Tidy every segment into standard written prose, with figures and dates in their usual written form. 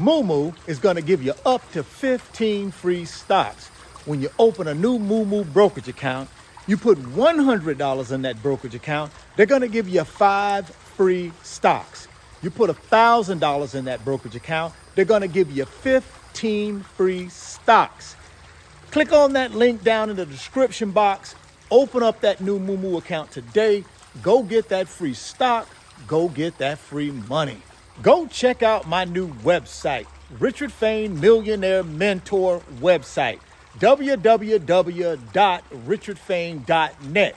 Moomoo is going to give you up to 15 free stocks. When you open a new Moomoo brokerage account, you put $100 in that brokerage account, they're going to give you 5 free stocks. You put $1,000 in that brokerage account, they're going to give you 15 free stocks. Click on that link down in the description box, open up that new Moomoo account today, go get that free stock, go get that free money. Go check out my new website, Richard Fain Millionaire Mentor website, www.richardfain.net.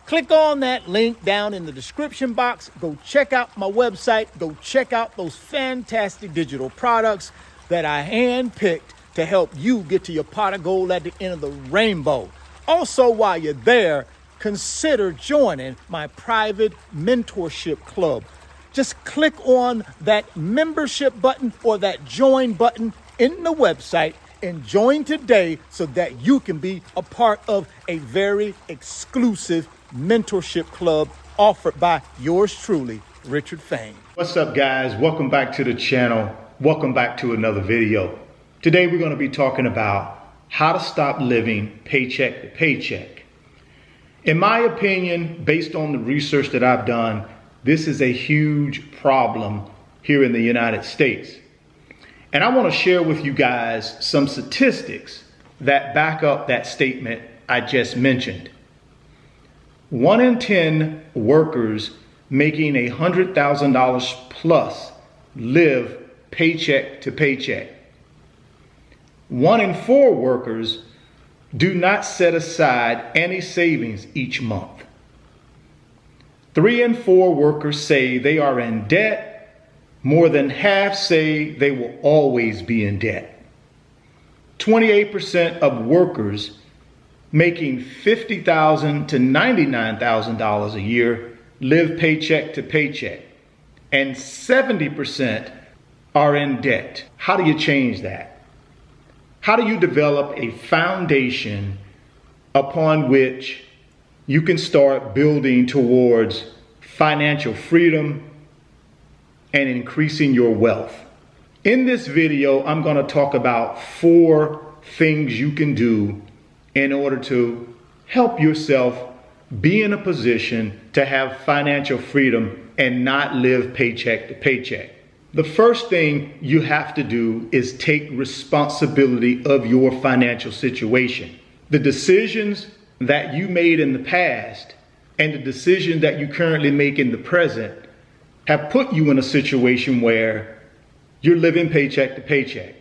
Click on that link down in the description box. Go check out my website. Go check out those fantastic digital products that I handpicked to help you get to your pot of gold at the end of the rainbow. Also, while you're there, consider joining my private mentorship club. Just click on that membership button or that join button in the website and join today so that you can be a part of a very exclusive mentorship club offered by yours truly, Richard Fain. What's up, guys? Welcome back to the channel. Welcome back to another video. Today we're going to be talking about how to stop living paycheck to paycheck. In my opinion, based on the research that I've done, this is a huge problem here in the United States. And I want to share with you guys some statistics that back up that statement I just mentioned. 1 in 10 workers making $100,000 plus live paycheck to paycheck. 1 in 4 workers do not set aside any savings each month. 3 in 4 workers say they are in debt. More than half say they will always be in debt. 28% of workers making $50,000 to $99,000 a year live paycheck to paycheck, and 70% are in debt. How do you change that? How do you develop a foundation upon which you can start building towards financial freedom and increasing your wealth? In this video, I'm going to talk about 4 things you can do in order to help yourself be in a position to have financial freedom and not live paycheck to paycheck. The first thing you have to do is take responsibility of your financial situation. The decisions that you made in the past and the decisions that you currently make in the present have put you in a situation where you're living paycheck to paycheck,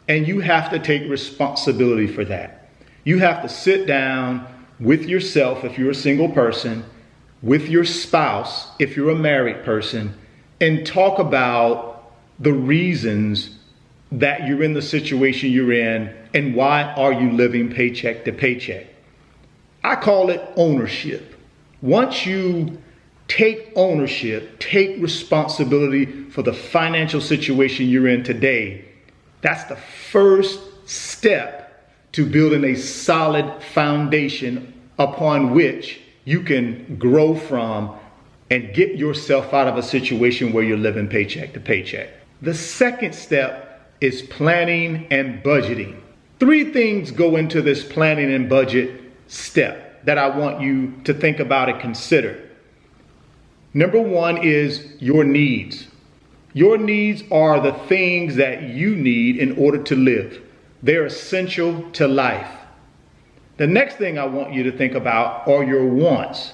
and you have to take responsibility for that. You have to sit down with yourself if you're a single person, with your spouse if you're a married person, and talk about the reasons that you're in the situation you're in and why are you living paycheck to paycheck. I call it ownership. Once you take ownership, take responsibility for the financial situation you're in today, that's the first step to building a solid foundation upon which you can grow from and get yourself out of a situation where you're living paycheck to paycheck. The second step is planning and budgeting. 3 things go into this planning and budget step that I want you to think about and consider. Number 1 is your needs. Your needs are the things that you need in order to live. They're essential to life. The next thing I want you to think about are your wants.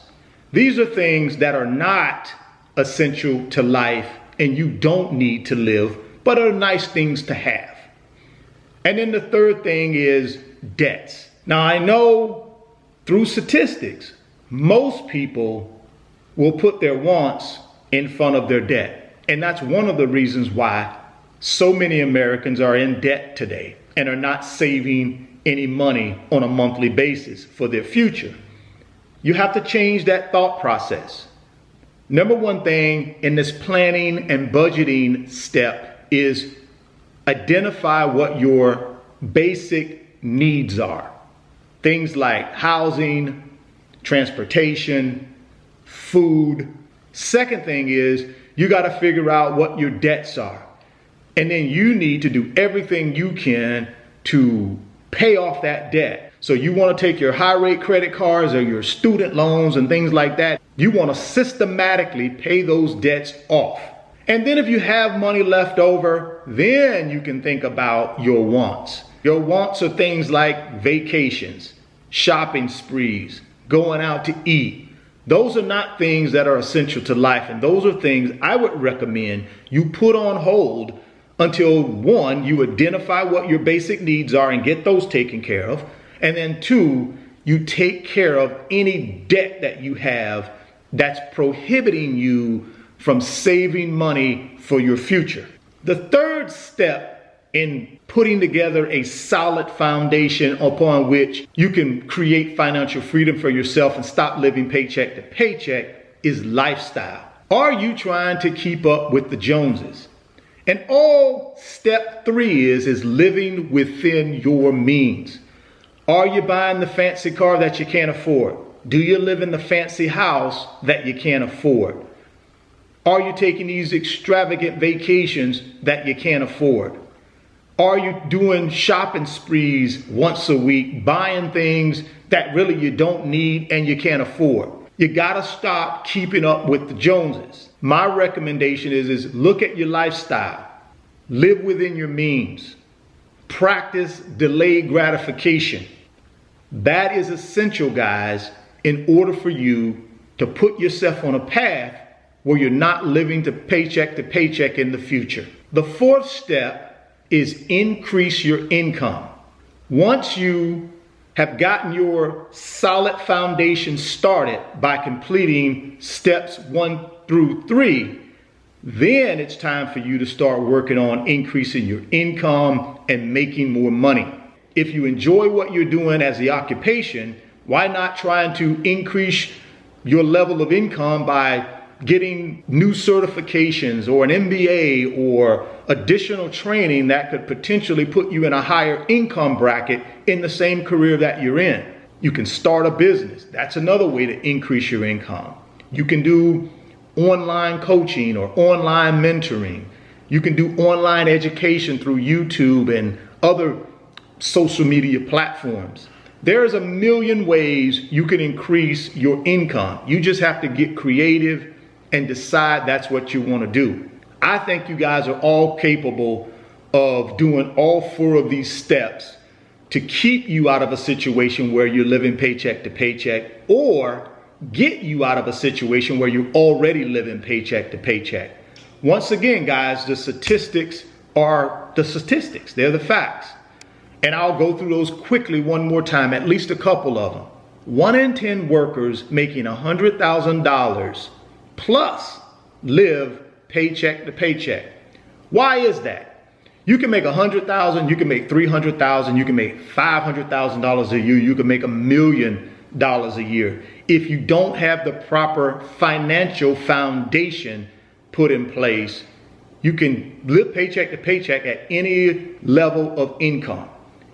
These are things that are not essential to life and you don't need to live, but are nice things to have. And then the third thing is debts. Now I know through statistics, most people will put their wants in front of their debt. And that's one of the reasons why so many Americans are in debt today and are not saving any money on a monthly basis for their future. You have to change that thought process. Number 1 thing in this planning and budgeting step is identify what your basic needs are. Things like housing, transportation, food. Second thing is you got to figure out what your debts are. And then you need to do everything you can to pay off that debt. So you want to take your high rate credit cards or your student loans and things like that. You want to systematically pay those debts off. And then if you have money left over, then you can think about your wants. Your wants are things like vacations, shopping sprees, going out to eat. Those are not things that are essential to life. And those are things I would recommend you put on hold until one, you identify what your basic needs are and get those taken care of. And then two, you take care of any debt that you have that's prohibiting you from saving money for your future. The third step in putting together a solid foundation upon which you can create financial freedom for yourself and stop living paycheck to paycheck is lifestyle. Are you trying to keep up with the Joneses? And all step 3 is living within your means. Are you buying the fancy car that you can't afford? Do you live in the fancy house that you can't afford? Are you taking these extravagant vacations that you can't afford? Are you doing shopping sprees once a week, buying things that really you don't need and you can't afford? You gotta stop keeping up with the Joneses. My recommendation is look at your lifestyle. Live within your means. Practice delayed gratification. That is essential, guys, in order for you to put yourself on a path where you're not living to paycheck in the future. The fourth step is increase your income. Once you have gotten your solid foundation started by completing steps 1 through 3, then it's time for you to start working on increasing your income and making more money. If you enjoy what you're doing as the occupation, why not trying to increase your level of income by getting new certifications or an MBA or additional training that could potentially put you in a higher income bracket in the same career that you're in? You can start a business. That's another way to increase your income. You can do online coaching or online mentoring. You can do online education through YouTube and other social media platforms. There's a million ways you can increase your income. You just have to get creative and decide that's what you want to do. I think you guys are all capable of doing all 4 of these steps to keep you out of a situation where you're living paycheck to paycheck, or get you out of a situation where you're already living paycheck to paycheck. Once again, guys, the statistics are the statistics. They're the facts. And I'll go through those quickly one more time, at least a couple of them. 1 in 10 workers making $100,000 plus live paycheck to paycheck. Why is that? You can make $100,000, you can make $300,000, you can make $500,000 a year, you can make $1 million a year. If you don't have the proper financial foundation put in place, you can live paycheck to paycheck at any level of income.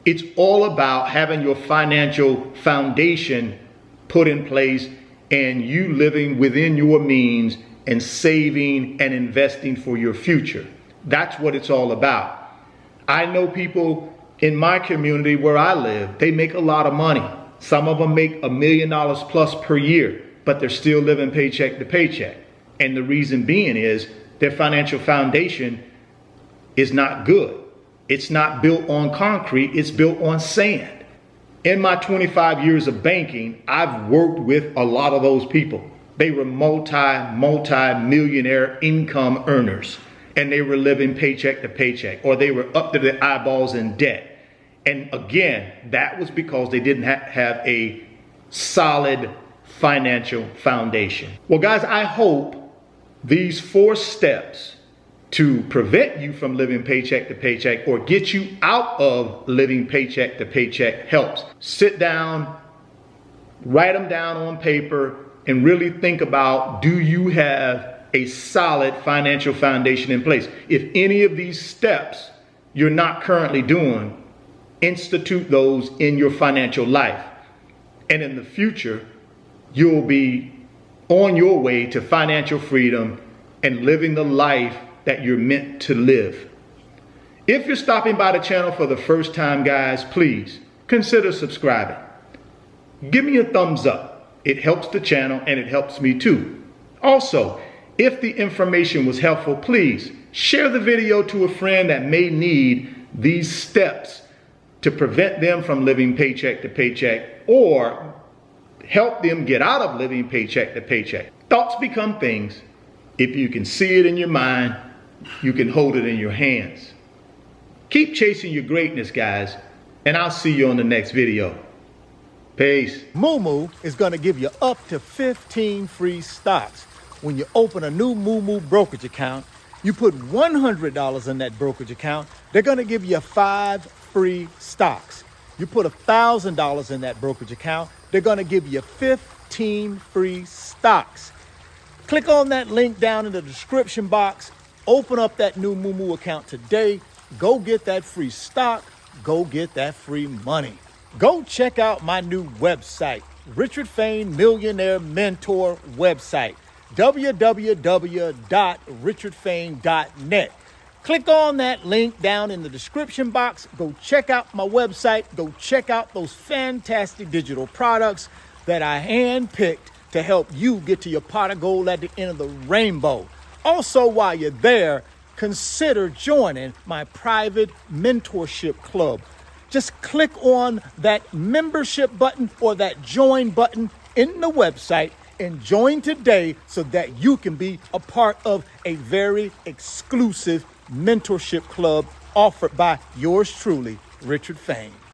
It's all about having your financial foundation put in place and you living within your means and saving and investing for your future. That's what it's all about. I know people in my community where I live, they make a lot of money. Some of them make $1 million plus per year, but they're still living paycheck to paycheck. And the reason being is their financial foundation is not good. It's not built on concrete, it's built on sand. In my 25 years of banking, I've worked with a lot of those people. They were multi-millionaire income earners, and they were living paycheck to paycheck, or they were up to their eyeballs in debt. And again, that was because they didn't have a solid financial foundation. Well, guys, I hope these 4 steps to prevent you from living paycheck to paycheck or get you out of living paycheck to paycheck helps. Sit down, write them down on paper, and really think about, do you have a solid financial foundation in place? If any of these steps you're not currently doing, institute those in your financial life. And in the future, you'll be on your way to financial freedom and living the life that you're meant to live. If you're stopping by the channel for the first time, guys, please consider subscribing. Give me a thumbs up. It helps the channel and it helps me too. Also, if the information was helpful, please share the video to a friend that may need these steps to prevent them from living paycheck to paycheck or help them get out of living paycheck to paycheck. Thoughts become things. If you can see it in your mind, you can hold it in your hands. Keep chasing your greatness, guys, and I'll see you on the next video. Peace. Moomoo is going to give you up to 15 free stocks. When you open a new Moomoo brokerage account, you put $100 in that brokerage account, they're going to give you 5 free stocks. You put $1,000 in that brokerage account, they're going to give you 15 free stocks. Click on that link down in the description box. Open up that new Moomoo account today. Go get that free stock. Go get that free money. Go check out my new website, Richard Fain Millionaire Mentor website, www.richardfain.net. Click on that link down in the description box. Go check out my website. Go check out those fantastic digital products that I handpicked to help you get to your pot of gold at the end of the rainbow. Also, while you're there, consider joining my private mentorship club. Just click on that membership button or that join button in the website and join today so that you can be a part of a very exclusive mentorship club offered by yours truly, Richard Fain.